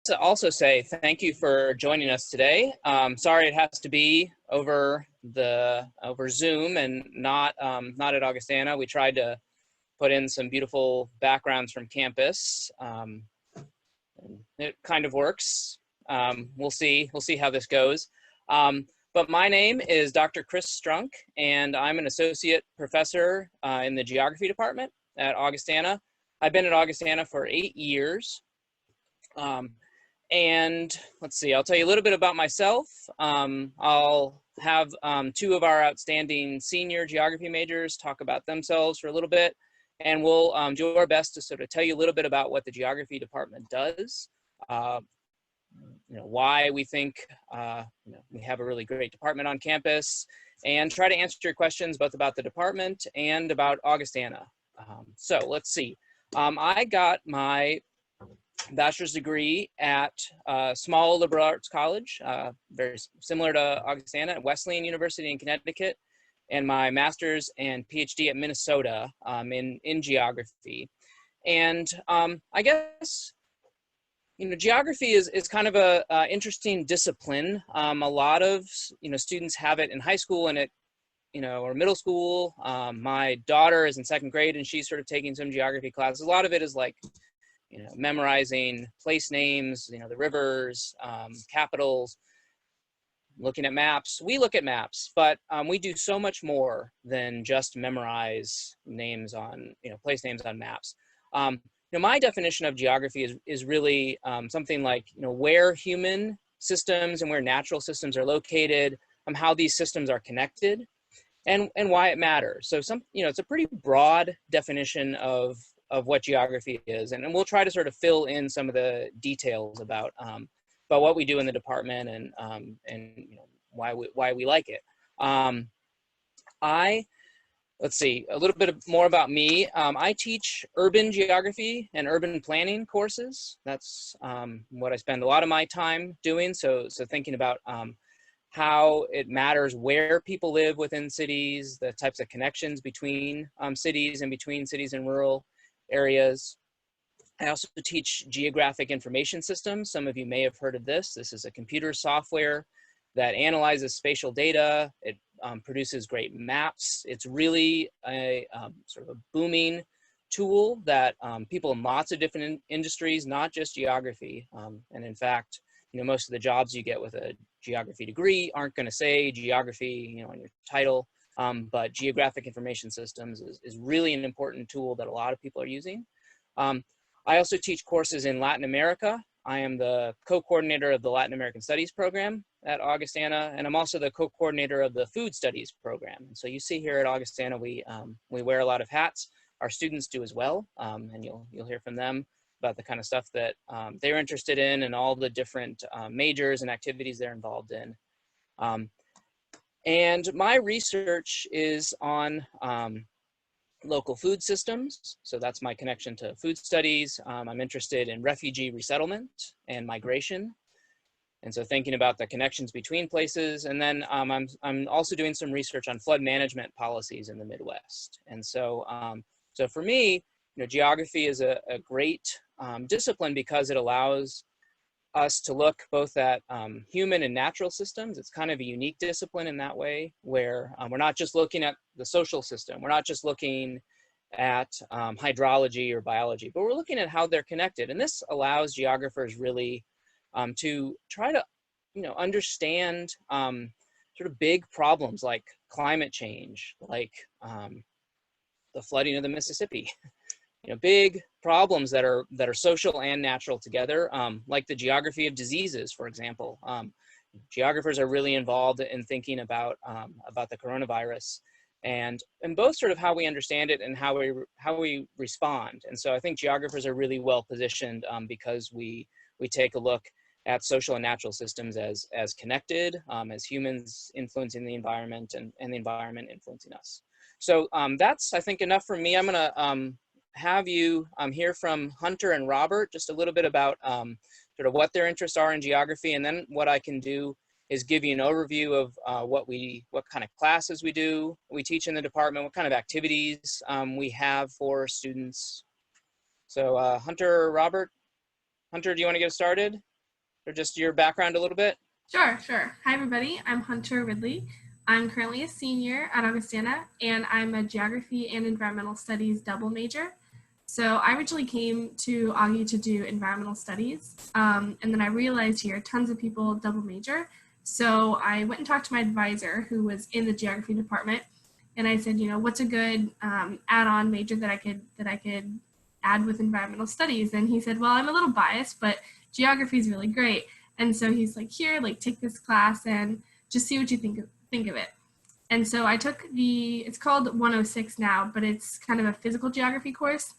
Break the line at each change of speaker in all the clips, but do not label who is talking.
to also say thank you for joining us today. Sorry it has to be over Zoom and not at Augustana. We tried to put in some beautiful backgrounds from campus. It kind of works. We'll see how this goes. But my name is Dr. Chris Strunk, and I'm an associate professor in the geography department at Augustana. I've been at Augustana for 8 years. And let's see, I'll tell you a little bit about myself. I'll have two of our outstanding senior geography majors talk about themselves for a little bit, and we'll do our best to sort of tell you a little bit about what the geography department does, why we think we have a really great department on campus, and try to answer your questions both about the department and about Augustana. So let's see. I got my bachelor's degree at a small liberal arts college, very similar to Augustana, at Wesleyan University in Connecticut, and my master's and PhD at Minnesota in geography. And I guess, geography is kind of a interesting discipline. A lot of, students have it in high school and or middle school. My daughter is in 2nd grade and she's sort of taking some geography classes. A lot of it is like, memorizing place names, the rivers, capitals, looking at maps. We look at maps, but we do so much more than just memorize names on, place names on maps. My definition of geography is really something like, where human systems and where natural systems are located, how these systems are connected, and why it matters. So it's a pretty broad definition of what geography is, and we'll try to sort of fill in some of the details about what we do in the department and why we like it. Let's see, a little bit more about me. I teach urban geography and urban planning courses. That's what I spend a lot of my time doing. So thinking about how it matters where people live within cities, the types of connections between cities and between cities and rural areas. I also teach geographic information systems. Some of you may have heard of this. This is a computer software that analyzes spatial data. It produces great maps. It's really a sort of a booming tool that people in lots of different industries, not just geography. And in fact, most of the jobs you get with a geography degree aren't going to say geography, on your title. But geographic information systems is really an important tool that a lot of people are using. I also teach courses in Latin America. I am the co-coordinator of the Latin American Studies program at Augustana, and I'm also the co-coordinator of the Food Studies program. And so you see here at Augustana, we wear a lot of hats. Our students do as well, and you'll hear from them about the kind of stuff that they're interested in and all the different majors and activities they're involved in. And my research is on local food systems. So that's my connection to food studies. I'm interested in refugee resettlement and migration. And so thinking about the connections between places. And then I'm also doing some research on flood management policies in the Midwest. And so, so for me, geography is a great discipline because it allows us to look both at human and natural systems. It's kind of a unique discipline in that way, where we're not just looking at the social system. We're not just looking at hydrology or biology, but we're looking at how they're connected. And this allows geographers really to try to, understand sort of big problems like climate change, like the flooding of the Mississippi. Big problems that are social and natural together, like the geography of diseases, for example. Geographers are really involved in thinking about the coronavirus, and both sort of how we understand it and how we respond. And so I think geographers are really well positioned because we take a look at social and natural systems as connected, as humans influencing the environment and the environment influencing us. So that's, I think, enough for me. I'm gonna have you hear from Hunter and Robert just a little bit about sort of what their interests are in geography, and then what I can do is give you an overview of what kind of classes we teach in the department, what kind of activities we have for students. So Hunter or Robert? Hunter, do you want to get started? or just your background a little bit?
Sure. Hi, everybody. I'm Hunter Ridley. I'm currently a senior at Augustana, and I'm a geography and environmental studies double major. So I originally came to Augie to do environmental studies, and then I realized here tons of people double major. So I went and talked to my advisor, who was in the geography department, and I said, what's a good add-on major that I could add with environmental studies? And he said, well, I'm a little biased, but geography is really great. And so he's like, here, like take this class and just see what you think of it. And so I took it's called 106 now, but it's kind of a physical geography course.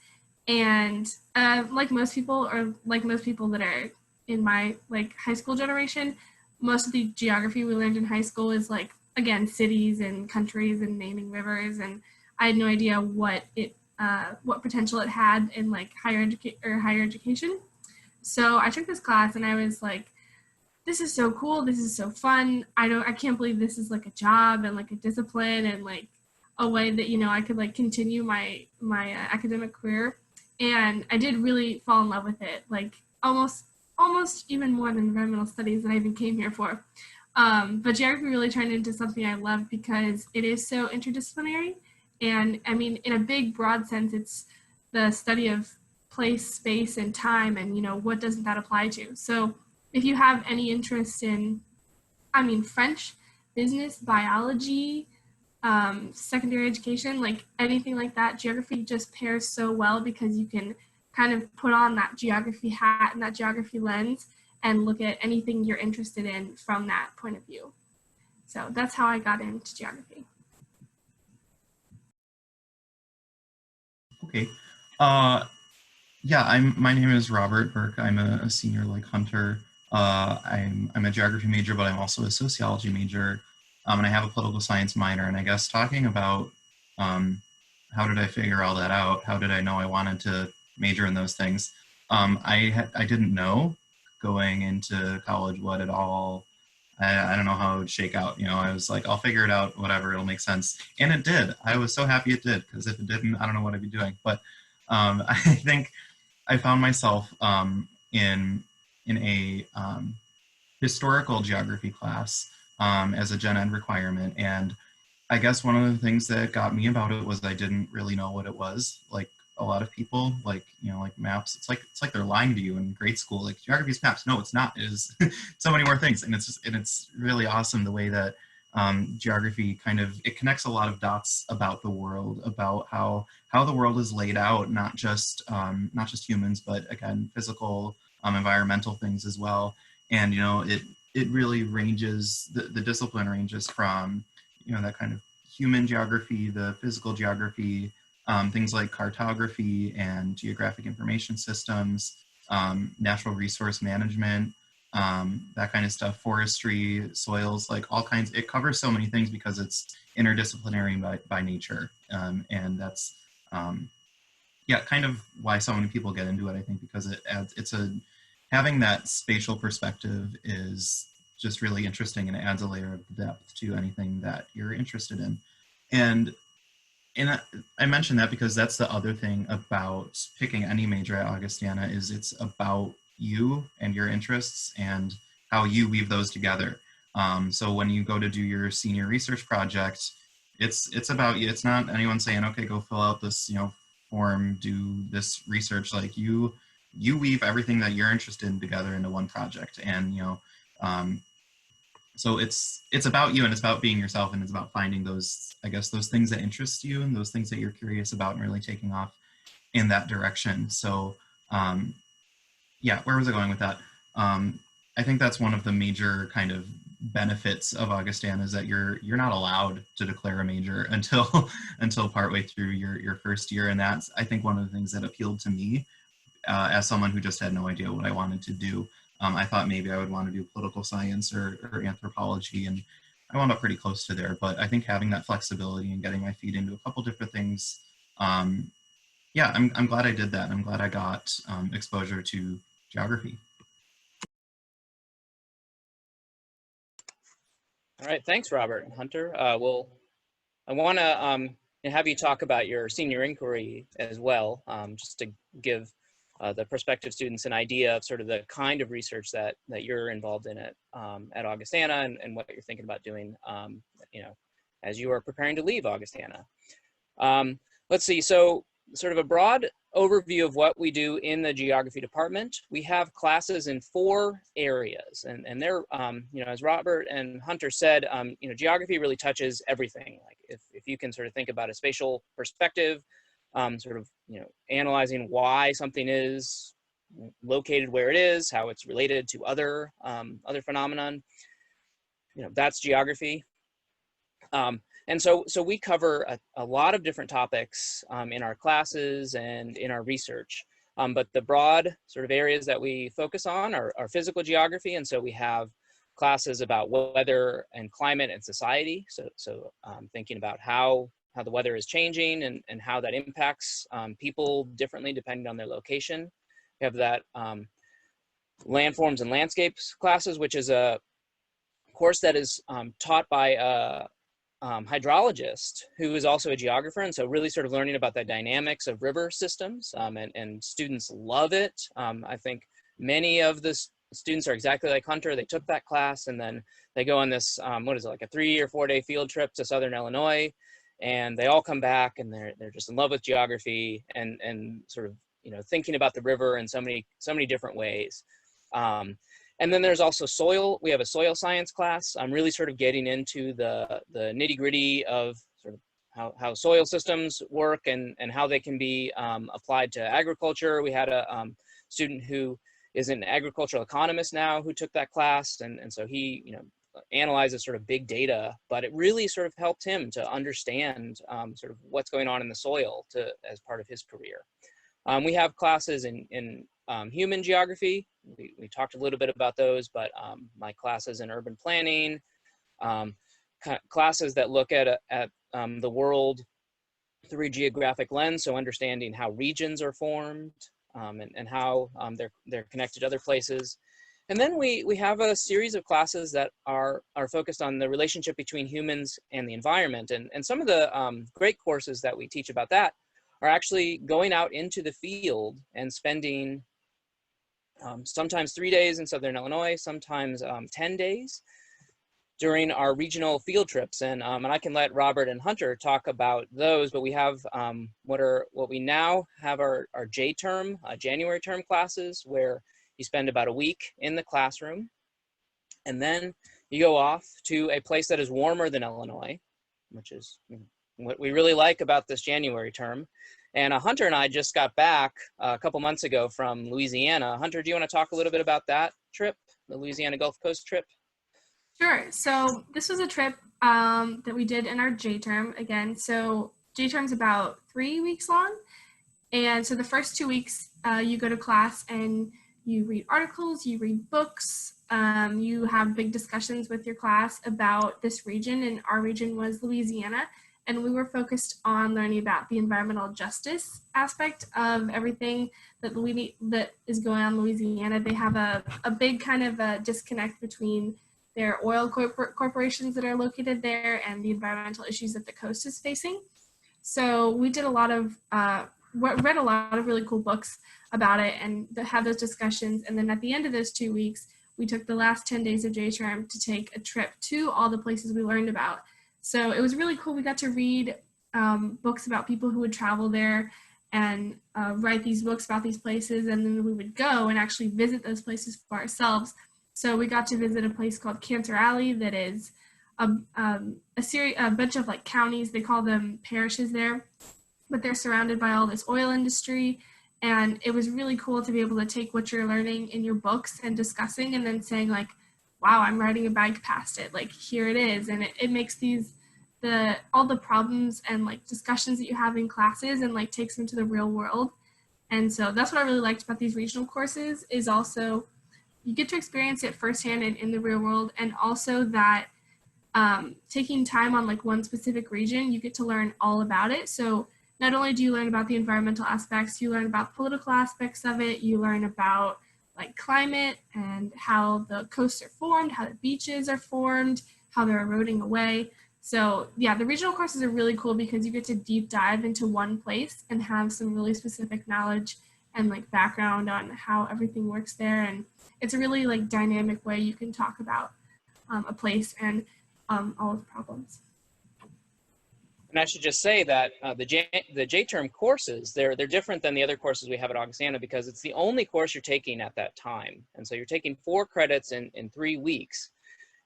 And like most people, or like most people that are in my like high school generation, most of the geography we learned in high school is like, again, cities and countries and naming rivers. And I had no idea what potential it had in like higher education. So I took this class and I was like, this is so cool. This is so fun. I can't believe this is like a job and like a discipline and like a way that, I could like continue my academic career. And I did really fall in love with it, like almost even more than environmental studies that I even came here for. But geography really turned into something I love because it is so interdisciplinary. And I mean, in a big, broad sense, it's the study of place, space, and time, and what doesn't that apply to? So if you have any interest in, French, business, biology, secondary education, like anything like that, geography just pairs so well because you can kind of put on that geography hat and that geography lens and look at anything you're interested in from that point of view. So that's how I got into geography.
Okay. Yeah, my name is Robert Burke. I'm a senior like Hunter. I'm a geography major, but I'm also a sociology major. And I have a political science minor. And I guess talking about how did I figure all that out? How did I know I wanted to major in those things? I didn't know going into college what it all. I don't know how it would shake out. I was like, I'll figure it out, whatever, it'll make sense. And it did. I was so happy it did, because if it didn't, I don't know what I'd be doing. But I think I found myself in a historical geography class as a gen ed requirement, and I guess one of the things that got me about it was I didn't really know what it was. Like a lot of people, like like maps. It's like they're lying to you in grade school. Like geography is maps. No, it's not. It is so many more things, and it's really awesome the way that geography it connects a lot of dots about the world, about how the world is laid out, not just humans, but again physical, environmental things as well. And it really ranges, the discipline ranges from that kind of human geography, the physical geography, things like cartography and geographic information systems, natural resource management, that kind of stuff, forestry, soils, like all kinds. It covers so many things because it's interdisciplinary by nature. And that's, kind of why so many people get into it, I think, because having that spatial perspective is just really interesting, and it adds a layer of depth to anything that you're interested in. And I mentioned that because that's the other thing about picking any major at Augustana, is it's about you and your interests and how you weave those together. So when you go to do your senior research project, it's about you. It's not anyone saying, okay, go fill out this form, do this research. Like you weave everything that you're interested in together into one project. And so it's about you, and it's about being yourself, and it's about finding those things that interest you and those things that you're curious about, and really taking off in that direction. So where was I going with that? I think that's one of the major kind of benefits of Augustana, is that you're not allowed to declare a major until partway through your first year. And that's, I think, one of the things that appealed to me as someone who just had no idea what I wanted to do. I thought maybe I would want to do political science or anthropology, and I wound up pretty close to there. But I think having that flexibility and getting my feet into a couple different things, I'm glad I did that. I'm glad I got exposure to geography.
All right, thanks, Robert and Hunter. I want to have you talk about your senior inquiry as well, just to give the prospective students an idea of sort of the kind of research that you're involved in at Augustana, and what you're thinking about doing, you know, as you are preparing to leave Augustana. Let's see, so sort of a broad overview of what we do in the geography department. We have classes in 4 areas, and they're, you know, as Robert and Hunter said, you know, geography really touches everything. Like if you can sort of think about a spatial perspective, sort of, you know, analyzing why something is located where it is, how it's related to other phenomenon, you know, that's geography. And so we cover a lot of different topics in our classes and in our research. But the broad sort of areas that we focus on are physical geography. And so we have classes about weather and climate and society. So thinking about how the weather is changing and how that impacts people differently depending on their location. We have that landforms and landscapes classes, which is a course that is taught by a hydrologist who is also a geographer, and so really sort of learning about the dynamics of river systems, and students love it. I think many of the students are exactly like Hunter. They took that class and then they go on this, what is it, like a 3 or 4 day field trip to Southern Illinois, and they all come back and they're just in love with geography and sort of, you know, thinking about the river in so many different ways. And then there's also soil. We have a soil science class. I'm really sort of getting into the nitty gritty of sort of how soil systems work and how they can be applied to agriculture. We had a student who is an agricultural economist now who took that class. And so he, you know, analyzes sort of big data, but it really sort of helped him to understand sort of what's going on in the soil as part of his career. We have classes in human geography. We talked a little bit about those, but my classes in urban planning, classes that look at the world through a geographic lens, so understanding how regions are formed and how they're connected to other places. And then we have a series of classes that are focused on the relationship between humans and the environment. And some of the great courses that we teach about that are actually going out into the field and spending sometimes 3 days in Southern Illinois, sometimes 10 days during our regional field trips. And I can let Robert and Hunter talk about those, but we have what we now have our J term, January term classes, where you spend about a week in the classroom, and then you go off to a place that is warmer than Illinois, which is what we really like about this January term. And Hunter and I just got back a couple months ago from Louisiana. Hunter, do you want to talk a little bit about that trip, the Louisiana Gulf Coast trip?
Sure. So this was a trip that we did in our J term again. So J term's about 3 weeks long. And so the first 2 weeks, you go to class and you read articles, you read books, you have big discussions with your class about this region, and our region was Louisiana. And we were focused on learning about the environmental justice aspect of everything that is going on in Louisiana. They have a big kind of a disconnect between their oil corporations that are located there and the environmental issues that the coast is facing. So we did read a lot of really cool books about it and had those discussions. And then at the end of those 2 weeks, we took the last 10 days of J term to take a trip to all the places we learned about. So it was really cool. We got to read books about people who would travel there and write these books about these places, and then we would go and actually visit those places for ourselves. So we got to visit a place called Cancer Alley that is a bunch of like counties. They call them parishes there, but they're surrounded by all this oil industry. And it was really cool to be able to take what you're learning in your books and discussing and then saying like, wow, I'm riding a bike past it, like here it is. And it makes all the problems and like discussions that you have in classes and like takes them to the real world. And so that's what I really liked about these regional courses, is also you get to experience it firsthand and in the real world. And also that taking time on like one specific region, you get to learn all about it. So not only do you learn about the environmental aspects, you learn about political aspects of it, you learn about like climate and how the coasts are formed, how the beaches are formed, how they're eroding away. So yeah, the regional courses are really cool because you get to deep dive into one place and have some really specific knowledge and like background on how everything works there. And it's a really like dynamic way you can talk about a place and all of the problems.
And I should just say that the J-term courses, they're different than the other courses we have at Augustana because it's the only course you're taking at that time. And so you're taking 4 credits in 3 weeks.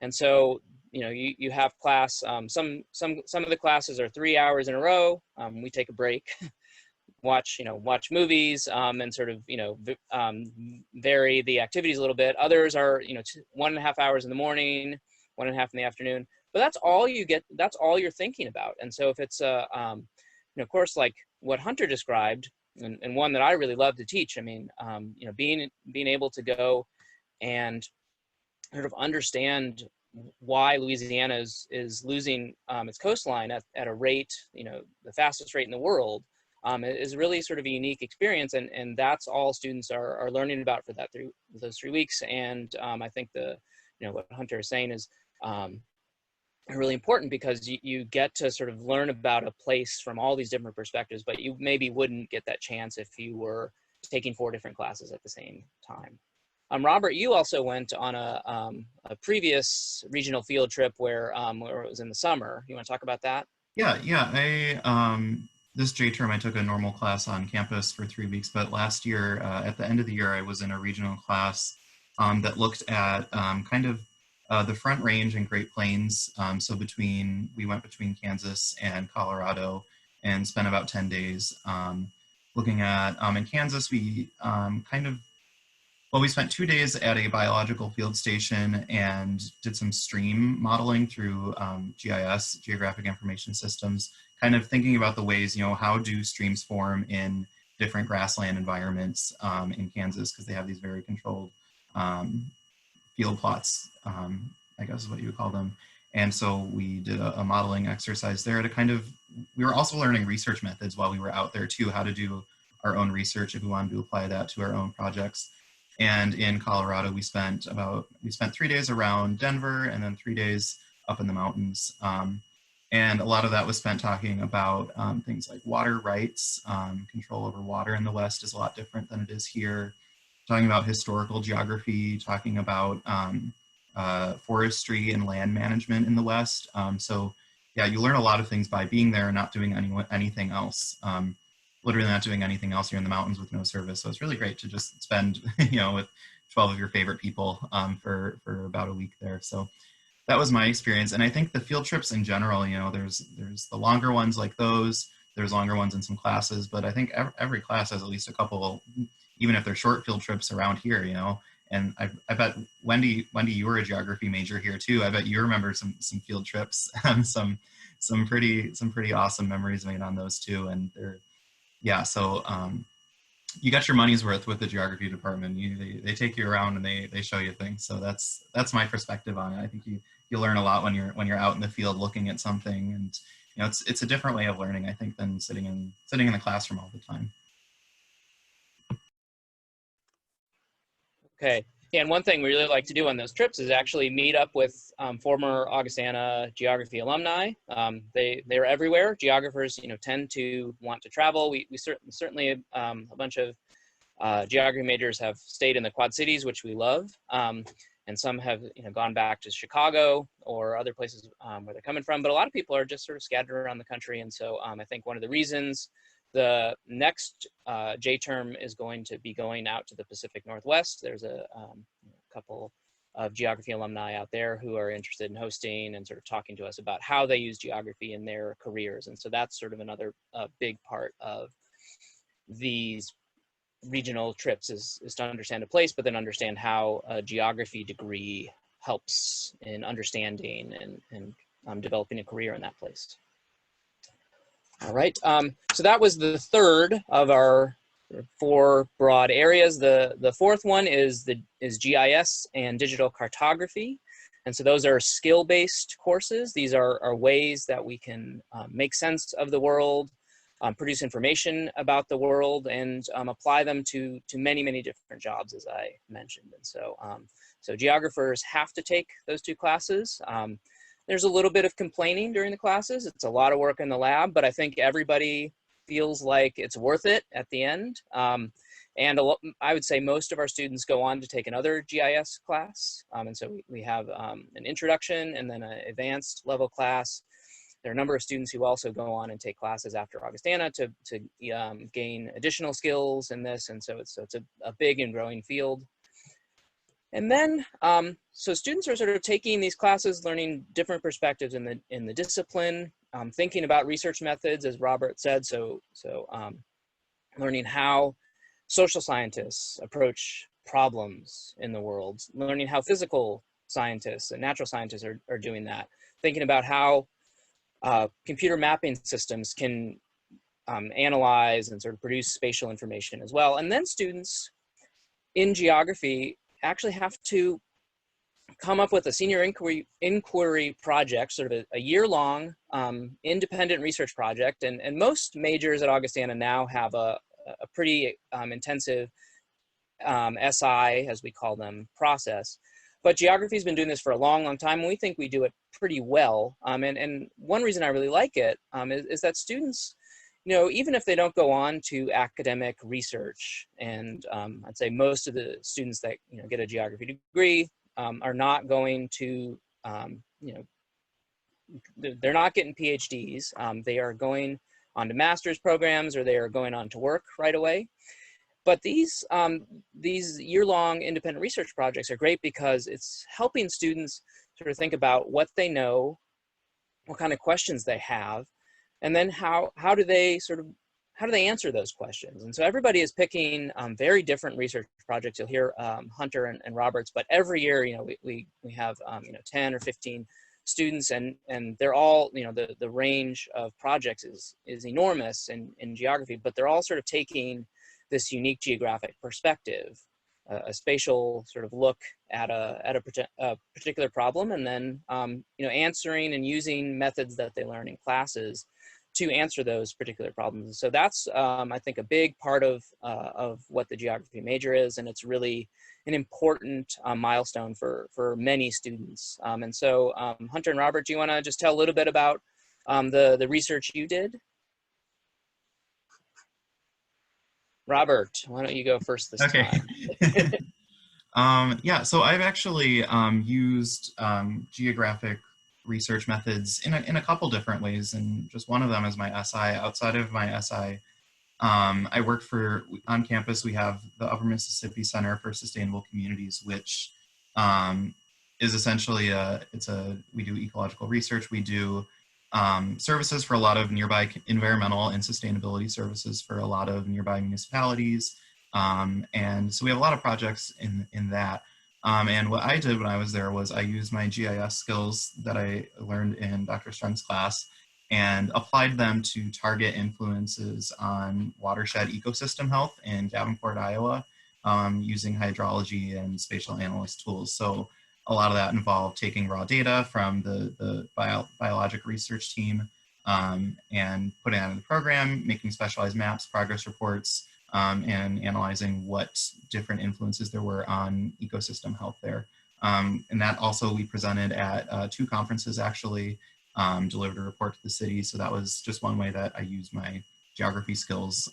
And so, you know, you have class, some of the classes are 3 hours in a row. We take a break, watch movies, and sort of, vary the activities a little bit. Others are, 1.5 hours in the morning, 1.5 in the afternoon. But that's all you get. That's all you're thinking about. And so if it's a course like what Hunter described, and one that I really love to teach, I mean, being able to go and sort of understand why Louisiana is losing its coastline at a rate, the fastest rate in the world, is really sort of a unique experience. And that's all students are learning about for those 3 weeks. And I think what Hunter is saying is really important because you get to sort of learn about a place from all these different perspectives, but you maybe wouldn't get that chance if you were taking 4 different classes at the same time. Robert, you also went on a previous regional field trip where it was in the summer. You want to talk about that?
Yeah. I this J term I took a normal class on campus for 3 weeks, but last year at the end of the year I was in a regional class that looked at kind of the Front Range and Great Plains. So we went between Kansas and Colorado and spent about 10 days looking at, in Kansas, we we spent 2 days at a biological field station and did some stream modeling through GIS, Geographic Information Systems, kind of thinking about the ways, how do streams form in different grassland environments in Kansas, because they have these very controlled field plots, I guess is what you would call them. And so we did a modeling exercise there to we were also learning research methods while we were out there too, how to do our own research if we wanted to apply that to our own projects. And in Colorado, we spent 3 days around Denver and then 3 days up in the mountains. And a lot of that was spent talking about things like water rights. Control over water in the West is a lot different than it is here. Talking about historical geography, talking about forestry and land management in the West. So yeah, you learn a lot of things by being there and not doing anything else. Literally not doing anything else. You're in the mountains with no service. So it's really great to just spend, with 12 of your favorite people for about a week there. So that was my experience. And I think the field trips in general, there's the longer ones like those, there's longer ones in some classes, but I think every class has at least a couple, even if they're short field trips around here, and I bet Wendy, you were a geography major here too. I bet you remember some field trips, some pretty awesome memories made on those too. And so you got your money's worth with the geography department. They take you around and they show you things. So that's my perspective on it. I think you learn a lot when you're out in the field looking at something, and it's a different way of learning, I think, than sitting in the classroom all the time.
Okay. Yeah, and one thing we really like to do on those trips is actually meet up with former Augustana geography alumni. They're everywhere. Geographers, tend to want to travel. We certainly a bunch of geography majors have stayed in the Quad Cities, which we love, and some have gone back to Chicago or other places where they're coming from. But a lot of people are just sort of scattered around the country, and so I think one of the reasons the next J-term is going to be going out to the Pacific Northwest. There's a couple of geography alumni out there who are interested in hosting and sort of talking to us about how they use geography in their careers. And so that's sort of another big part of these regional trips is to understand a place, but then understand how a geography degree helps in understanding and developing a career in that place. All right, so that was the third of our 4 broad areas. The fourth one is GIS and digital cartography. And so those are skill-based courses. These are ways that we can make sense of the world, produce information about the world, and apply them to many, many different jobs, as I mentioned. And so, so geographers have to take those 2 classes. There's a little bit of complaining during the classes. It's a lot of work in the lab, but I think everybody feels like it's worth it at the end. I would say most of our students go on to take another GIS class. And so we have an introduction and then an advanced level class. There are a number of students who also go on and take classes after Augustana to gain additional skills in this. And so it's a big and growing field. And then, so students are sort of taking these classes, learning different perspectives in the discipline, thinking about research methods, as Robert said. So learning how social scientists approach problems in the world, learning how physical scientists and natural scientists are doing that, thinking about how computer mapping systems can analyze and sort of produce spatial information as well. And then students in geography actually have to come up with a senior inquiry project, sort of a year-long independent research project. And most majors at Augustana now have a pretty intensive SI, as we call them, process. But geography has been doing this for a long, long time, and we think we do it pretty well. And one reason I really like it is that students, you know, even if they don't go on to academic research, and I'd say most of the students that, you know, get a geography degree are not going to, you know, they're not getting PhDs. They are going on to master's programs, or they are going on to work right away. But these year-long independent research projects are great because it's helping students sort of think about what they know, what kind of questions they have, and then how do they answer those questions. And so everybody is picking very different research projects. You'll hear Hunter and Roberts, but every year, you know, we have you know, 10 or 15 students, and they're all, you know, the range of projects is enormous in geography, but they're all sort of taking this unique geographic perspective, a spatial sort of look at a particular problem, and then you know, answering and using methods that they learn in classes to answer those particular problems. So that's I think a big part of what the geography major is, and it's really an important milestone for many students. And so Hunter and Robert, do you want to just tell a little bit about the research you did? Robert, why don't you go first this
time? Yeah, so I've actually used geographic research methods in a couple different ways, and just one of them is my SI. Outside of my SI, I work on campus, we have the Upper Mississippi Center for Sustainable Communities, which is essentially we do ecological research, we do services for a lot of nearby environmental and sustainability services for a lot of nearby municipalities. And so we have a lot of projects in that. And what I did when I was there was I used my GIS skills that I learned in Dr. Strunk's class and applied them to target influences on watershed ecosystem health in Davenport, Iowa, using hydrology and spatial analyst tools. So a lot of that involved taking raw data from the biologic research team and putting it in the program, making specialized maps, progress reports, and analyzing what different influences there were on ecosystem health there. And that also we presented at 2 conferences actually, delivered a report to the city. So that was just one way that I used my geography skills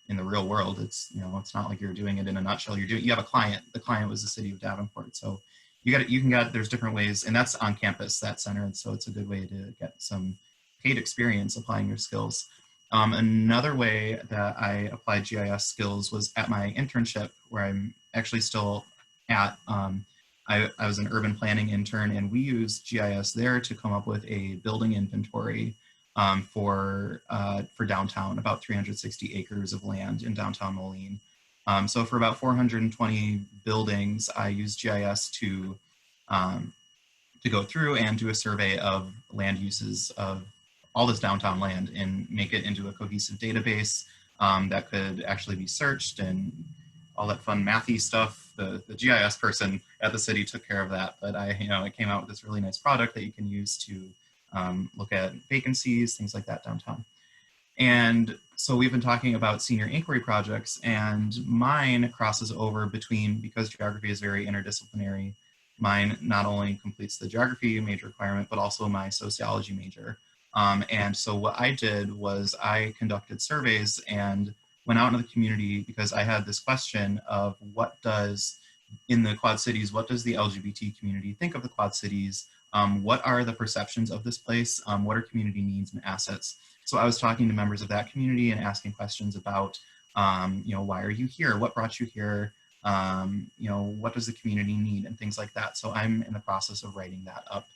in the real world. It's, you know, it's not like you're doing it in a nutshell. You have a client. The client was the city of Davenport. So there's different ways, and that's on campus, that center. And so it's a good way to get some paid experience applying your skills. Another way that I applied GIS skills was at my internship, where I'm actually still at. I was an urban planning intern, and we used GIS there to come up with a building inventory for downtown, about 360 acres of land in downtown Moline. So for about 420 buildings, I used GIS to go through and do a survey of land uses of all this downtown land and make it into a cohesive database that could actually be searched and all that fun mathy stuff. The GIS person at the city took care of that, but I came out with this really nice product that you can use to look at vacancies, things like that downtown. And so we've been talking about senior inquiry projects, and mine crosses over between, because geography is very interdisciplinary, mine not only completes the geography major requirement, but also my sociology major. And so what I did was I conducted surveys and went out into the community because I had this question of in the Quad Cities, what does the LGBT community think of the Quad Cities? What are the perceptions of this place? What are community needs and assets? So I was talking to members of that community and asking questions about, why are you here? What brought you here? What does the community need and things like that. So I'm in the process of writing that up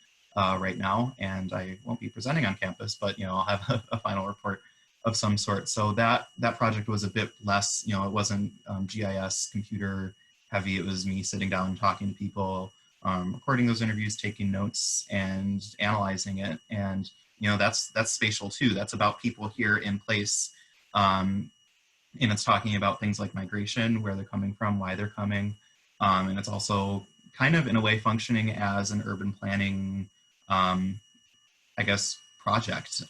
right now, and I won't be presenting on campus, but I'll have a final report of some sort. So that project was a bit less, it wasn't GIS computer heavy. It was me sitting down and talking to people, recording those interviews, taking notes, and analyzing it. And that's spatial too. That's about people here in place. And it's talking about things like migration, where they're coming from, why they're coming. And it's also kind of in a way functioning as an urban planning, I guess, project.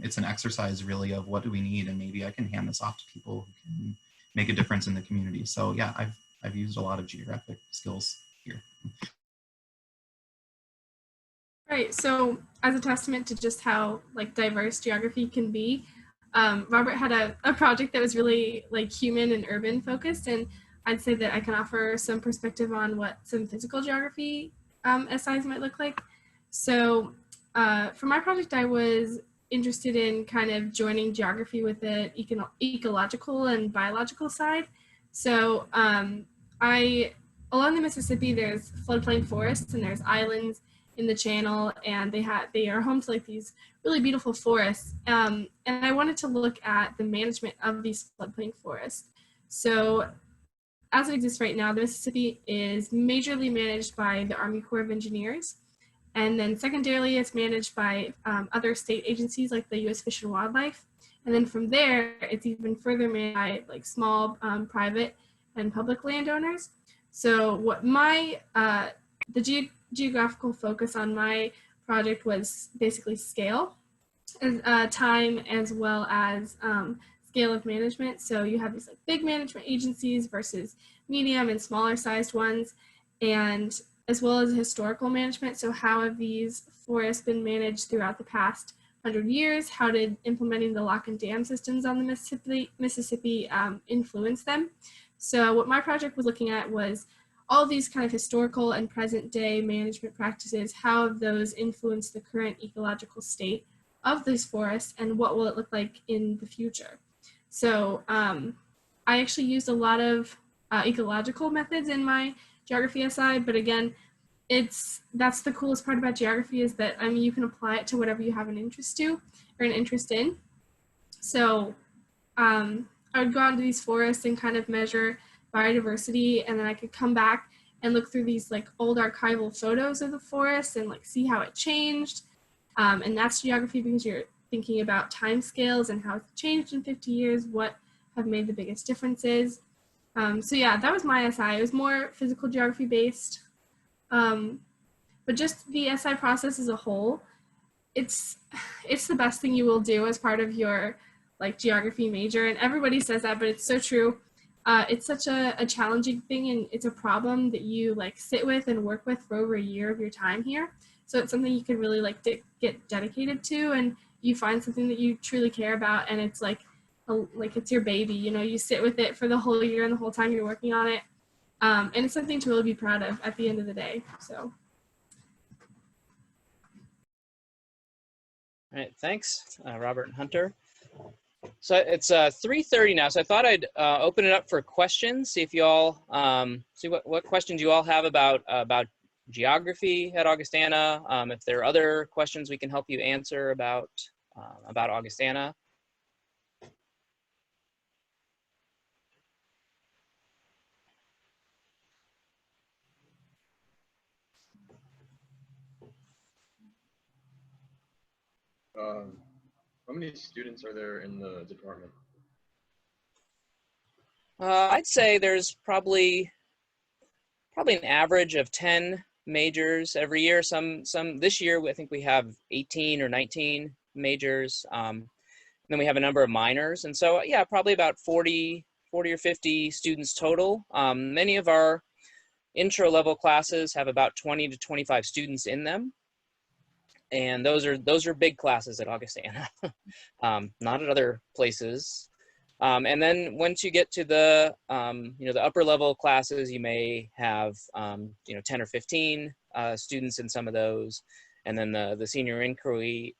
It's an exercise really of what do we need, and maybe I can hand this off to people who can make a difference in the community. So yeah, I've used a lot of geographic skills here.
Right, so as a testament to just how diverse geography can be, Robert had a project that was really human and urban focused, and I'd say that I can offer some perspective on what some physical geography SIs might look like. So for my project, I was interested in kind of joining geography with the ecological and biological side. So along the Mississippi, there's floodplain forests and there's islands in the channel, and they are home to these really beautiful forests. And I wanted to look at the management of these floodplain forests. So as it exists right now, the Mississippi is majorly managed by the Army Corps of Engineers. And then secondarily, it's managed by other state agencies like the U.S. Fish and Wildlife. And then from there, it's even further managed by small private and public landowners. So what the geographical focus on my project was basically scale, time, as well as scale of management. So you have these big management agencies versus medium and smaller sized ones, and as well as historical management. So how have these forests been managed throughout the past 100 years? How did implementing the lock and dam systems on the Mississippi influence them? So what my project was looking at was all of these kind of historical and present day management practices. How have those influenced the current ecological state of these forests, and what will it look like in the future? So I actually used a lot of ecological methods in my geography SI, but again, that's the coolest part about geography, is that you can apply it to whatever you have an interest in. So I would go out into these forests and kind of measure biodiversity, and then I could come back and look through these old archival photos of the forest and see how it changed. And that's geography, because you're thinking about time scales and how it's changed in 50 years, what have made the biggest differences. So yeah, that was my SI. It was more physical geography based. But just the SI process as a whole, it's the best thing you will do as part of your geography major. And everybody says that, but it's so true. It's such a challenging thing, and it's a problem that you sit with and work with for over a year of your time here. So it's something you can really get dedicated to, and you find something that you truly care about, and it's it's your baby. You sit with it for the whole year and the whole time you're working on it, and it's something to really be proud of at the end of the day. So.
All right, thanks, Robert and Hunter. So it's 3:30 now, so I thought I'd open it up for questions. See if you all see what questions you all have about geography at Augustana. If there are other questions we can help you answer about Augustana.
How many students are there in the department?
I'd say there's probably an average of 10 majors every year. Some this year I think we have 18 or 19 majors. Then we have a number of minors, and so yeah, probably about 40 or 50 students total. Many of our intro level classes have about 20 to 25 students in them. And those are big classes at Augustana, not at other places. And then once you get to the, the upper level classes, you may have, 10 or 15 students in some of those. And then the senior inquiry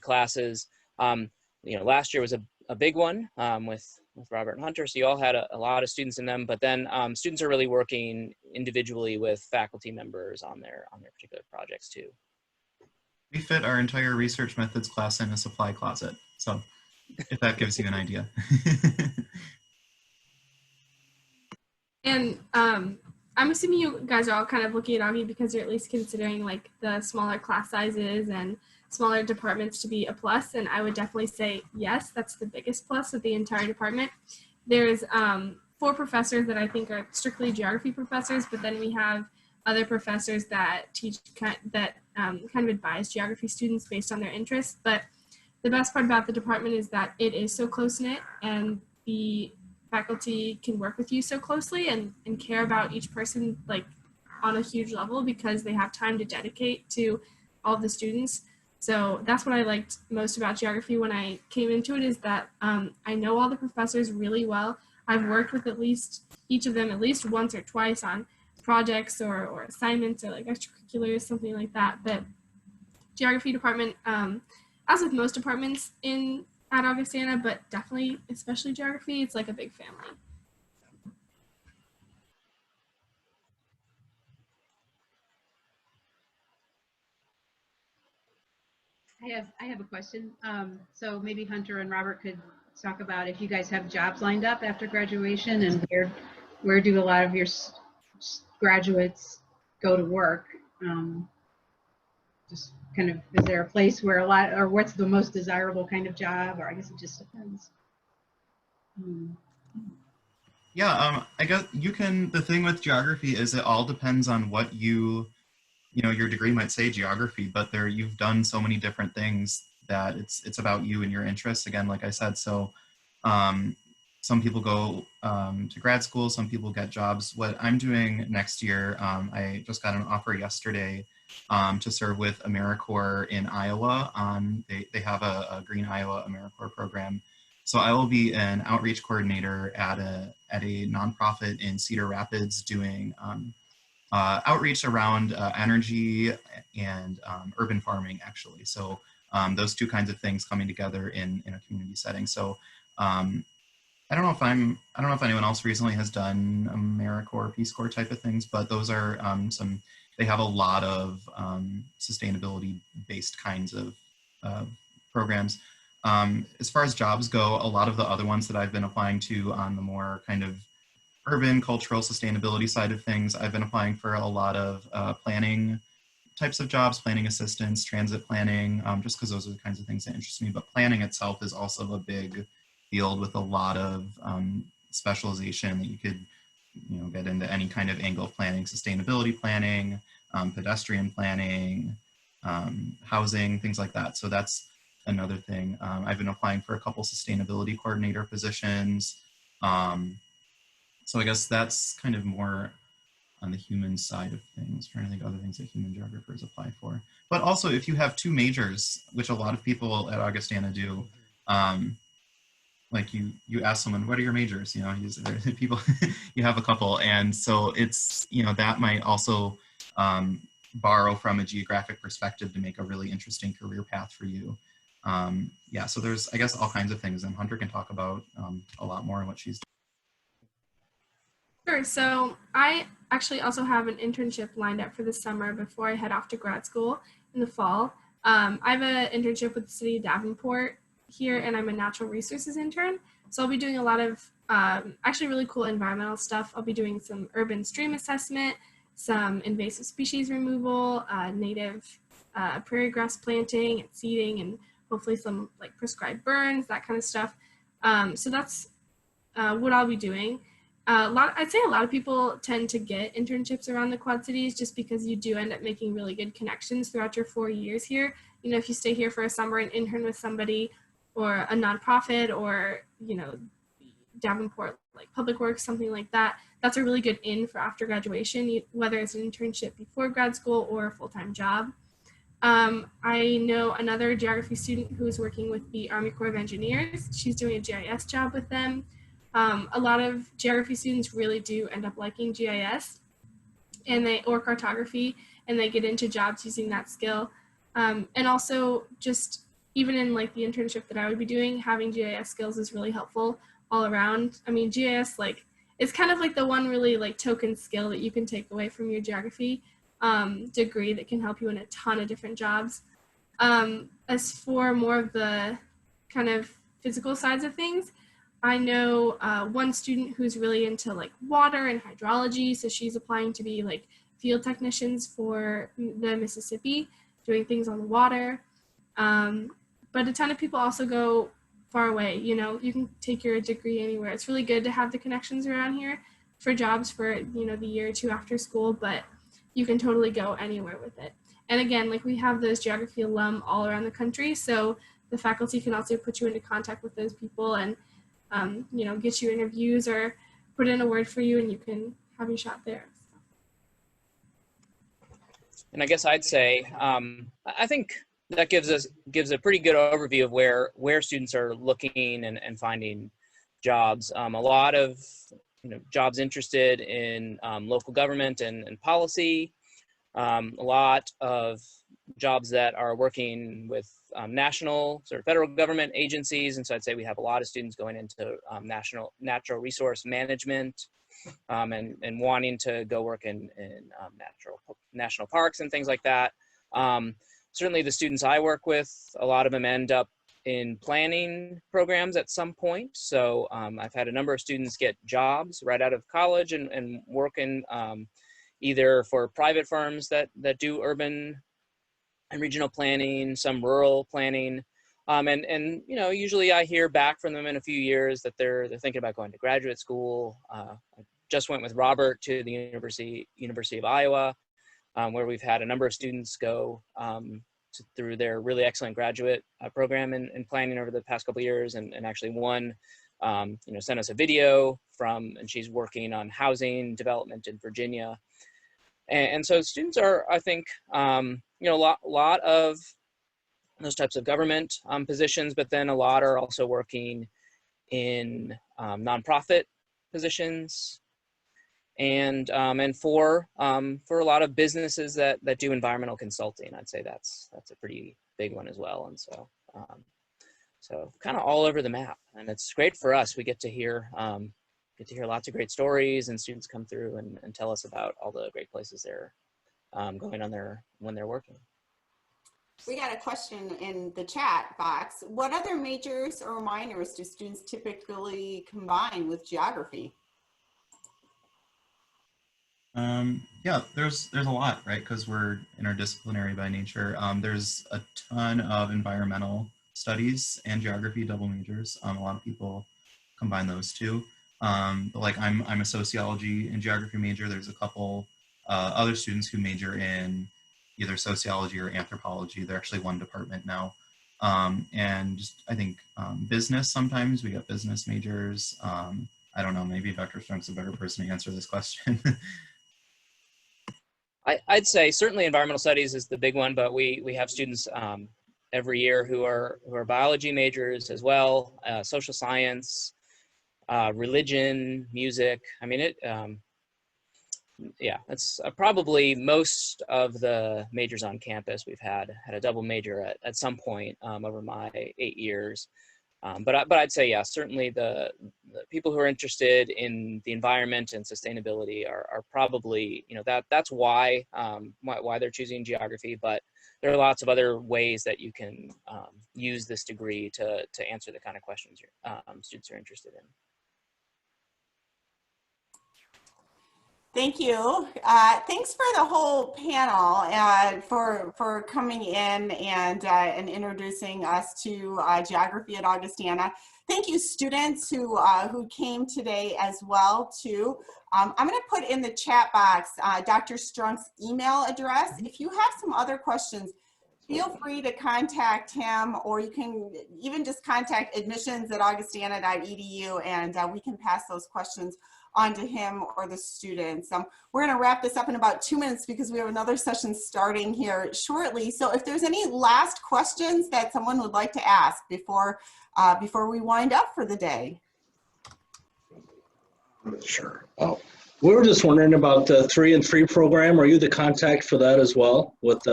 classes, last year was a big one with Robert and Hunter. So you all had a lot of students in them, but then students are really working individually with faculty members on their particular projects too.
We fit our entire research methods class in a supply closet. So if that gives you an idea.
And I'm assuming you guys are all kind of looking at Augie because you're at least considering like the smaller class sizes and smaller departments to be a plus. And I would definitely say, yes, that's the biggest plus of the entire department. There's 4 professors that I think are strictly geography professors, but then we have other professors that teach kind of advise geography students based on their interests. But the best part about the department is that it is so close-knit, and the faculty can work with you so closely and care about each person like on a huge level because they have time to dedicate to all of the students. So that's what I liked most about geography when I came into it, is that I know all the professors really well. I've worked with each of them at least once or twice on projects or assignments or like extracurriculars, something like that. But geography department, as with most departments at Augustana, but definitely, especially geography, it's like a big family.
I have a question. So maybe Hunter and Robert could talk about if you guys have jobs lined up after graduation, and where do a lot of your graduates go to work? Just kind of, is there a place where or what's the most desirable kind of job, or I guess it just depends.
Yeah, I guess the thing with geography is it all depends on what your degree might say geography, but you've done so many different things that it's about you and your interests, again, like I said. So some people go to grad school, some people get jobs. What I'm doing next year, I just got an offer yesterday to serve with AmeriCorps in Iowa. They have a Green Iowa AmeriCorps program. So I will be an outreach coordinator at a nonprofit in Cedar Rapids doing outreach around energy and urban farming, actually. So those two kinds of things coming together in a community setting. So I don't know if anyone else recently has done AmeriCorps, Peace Corps type of things, but those are they have a lot of sustainability based kinds of programs. As far as jobs go, a lot of the other ones that I've been applying to on the more kind of urban cultural sustainability side of things, I've been applying for a lot of planning types of jobs, planning assistance, transit planning, just because those are the kinds of things that interest me. But planning itself is also a big field with a lot of specialization that you could get into any kind of angle of planning, sustainability planning, pedestrian planning, housing, things like that. So that's another thing. I've been applying for a couple sustainability coordinator positions. So I guess that's kind of more on the human side of things, trying to think of other things that human geographers apply for. But also if you have 2 majors, which a lot of people at Augustana do, like you ask someone, what are your majors? People, you have a couple. And so it's, that might also borrow from a geographic perspective to make a really interesting career path for you. Yeah, so there's, I guess, all kinds of things, and Hunter can talk about a lot more on what she's doing.
Sure. So I actually also have an internship lined up for the summer before I head off to grad school in the fall. I have an internship with the city of Davenport here, and I'm a natural resources intern. So I'll be doing a lot of actually really cool environmental stuff. I'll be doing some urban stream assessment, some invasive species removal, native prairie grass planting and seeding, and hopefully some like prescribed burns, that kind of stuff. So that's what I'll be doing. I'd say a lot of people tend to get internships around the Quad Cities just because you do end up making really good connections throughout your 4 years here. If you stay here for a summer and intern with somebody or a nonprofit or, Davenport, like Public Works, something like that, that's a really good in for after graduation, whether it's an internship before grad school or a full-time job. I know another geography student who's working with the Army Corps of Engineers. She's doing a GIS job with them. A lot of geography students really do end up liking GIS or cartography, and they get into jobs using that skill. And also just even in like the internship that I would be doing, having GIS skills is really helpful all around. I mean, GIS like it's kind of like the one really like token skill that you can take away from your geography degree that can help you in a ton of different jobs. As for more of the kind of physical sides of things, I know one student who's really into like water and hydrology, so she's applying to be like field technicians for the Mississippi, doing things on the water. But a ton of people also go far away. You know, you can take your degree anywhere. It's really good to have the connections around here for jobs for, you know, the year or two after school, but you can totally go anywhere with it. And again, like we have those geography alum all around the country, so the faculty can also put you into contact with those people and you know, get you interviews or put in a word for you and you can have your shot there.
And I guess I'd say, I think that gives a pretty good overview of where students are looking and finding jobs. A lot of, you know, jobs interested in local government and policy. A lot of jobs that are working with national sort of federal government agencies. And so I'd say we have a lot of students going into natural resource management and wanting to go work in national parks and things like that. Certainly the students I work with, a lot of them end up in planning programs at some point. So I've had a number of students get jobs right out of college and working either for private firms that do urban and regional planning, some rural planning. And you know, usually I hear back from them in a few years that they're thinking about going to graduate school. I just went with Robert to the University of Iowa, where we've had a number of students go through their really excellent graduate program in planning over the past couple of years, and actually one you know, sent us a video and she's working on housing development in Virginia. And so students are, I think, you know, a lot of those types of government positions, but then a lot are also working in nonprofit positions, and for a lot of businesses that do environmental consulting. I'd say that's a pretty big one as well. And so so kind of all over the map, and it's great for us. We get to hear lots of great stories, and students come through and tell us about all the great places they're going on when they're working.
We got a question in the chat box. What other majors or minors do students typically combine with geography?
Yeah, there's a lot, right? Because we're interdisciplinary by nature. There's a ton of environmental studies and geography double majors. A lot of people combine those two. But like I'm a sociology and geography major. There's a couple other students who major in either sociology or anthropology. They're actually one department now. And just, I think business, sometimes we get business majors. I don't know, maybe Dr. Strunk's a better person to answer this question.
I'd say certainly environmental studies is the big one, but we have students every year who are biology majors as well, social science, religion, music. I mean, yeah, that's probably most of the majors on campus. We've had a double major at some point over my 8 years. But I'd say, yeah, certainly the people who are interested in the environment and sustainability are probably, you know, that's why they're choosing geography. But there are lots of other ways that you can use this degree to answer the kind of questions students are interested in.
Thank you. Thanks for the whole panel for coming in and introducing us to geography at Augustana. Thank you, students who came today as well too. I'm going to put in the chat box Dr. Strunk's email address. If you have some other questions, feel free to contact him, or you can even just contact admissions@augustana.edu, and we can pass those questions on to him or the students. We're going to wrap this up in about 2 minutes because we have another session starting here shortly. So if there's any last questions that someone would like to ask before we wind up for the day.
Sure. Oh, we were just wondering about the 3 and 3 program. Are you the contact for that as well with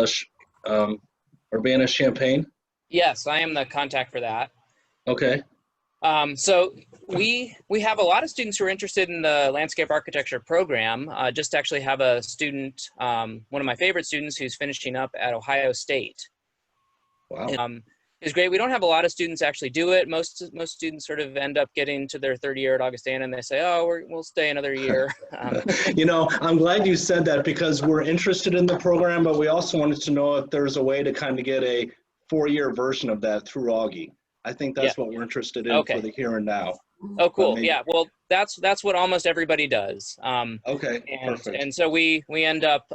Urbana-Champaign?
Yes, I am the contact for that.
Okay.
So we have a lot of students who are interested in the landscape architecture program. Just actually have a student, one of my favorite students, who's finishing up at Ohio State.
Wow.
It's great. We don't have a lot of students actually do it. Most students sort of end up getting to their 3rd year at Augustana, and they say, "Oh, we'll stay another year."
You know, I'm glad you said that, because we're interested in the program, but we also wanted to know if there's a way to kind of get a 4-year version of that through Augie. I think that's what we're interested in for the here and now.
Oh, cool. Yeah. Well, that's what almost everybody does.
Okay. Perfect.
And so we end up,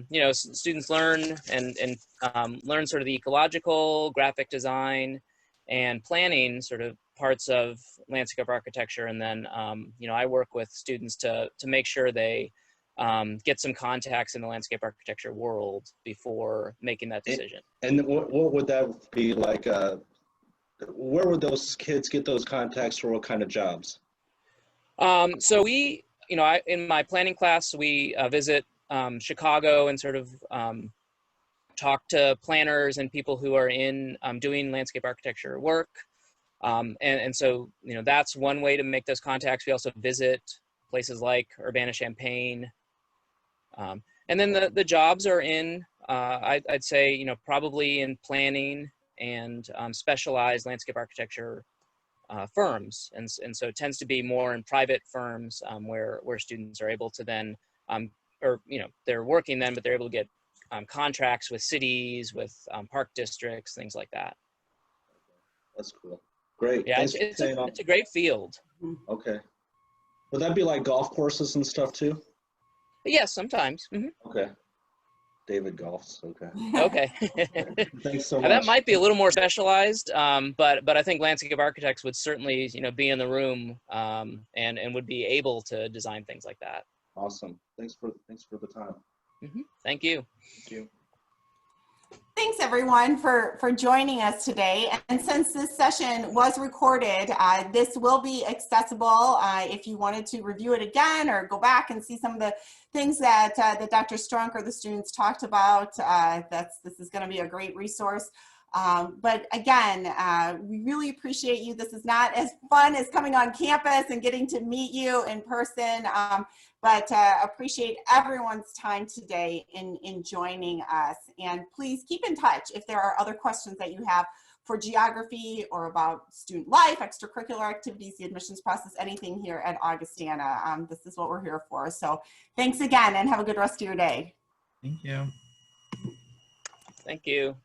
you know, students learn and learn sort of the ecological, graphic design, and planning sort of parts of landscape architecture. And then, you know, I work with students to make sure they get some contacts in the landscape architecture world before making that decision.
And what would that be like? Where would those kids get those contacts for what kind of jobs?
So we, you know, in my planning class, we visit Chicago and sort of talk to planners and people who are in doing landscape architecture work. And so, you know, that's one way to make those contacts. We also visit places like Urbana-Champaign. And then the jobs are in, I'd say, you know, probably in planning and specialized landscape architecture firms, and so it tends to be more in private firms where students are able to then, or you know, they're working then, but they're able to get contracts with cities, with park districts, things like that.
That's cool. Great.
Yeah, it's a great field.
Okay. Would that be like golf courses and stuff too?
Yes, sometimes. Mm-hmm.
Okay. David golfs. Okay.
Okay.
Thanks so much.
Now, that might be a little more specialized, but I think landscape architects would certainly, you know, be in the room and would be able to design things like that.
Awesome. Thanks for the time.
Mm-hmm. Thank you.
Thank you.
Thanks everyone for joining us today. And since this session was recorded, this will be accessible if you wanted to review it again or go back and see some of the things that Dr. Strunk or the students talked about. This is going to be a great resource. But again, we really appreciate you. This is not as fun as coming on campus and getting to meet you in person, but appreciate everyone's time today in joining us. And please keep in touch if there are other questions that you have for geography or about student life, extracurricular activities, the admissions process, anything here at Augustana. This is what we're here for. So thanks again and have a good rest of your day.
Thank you.
Thank you.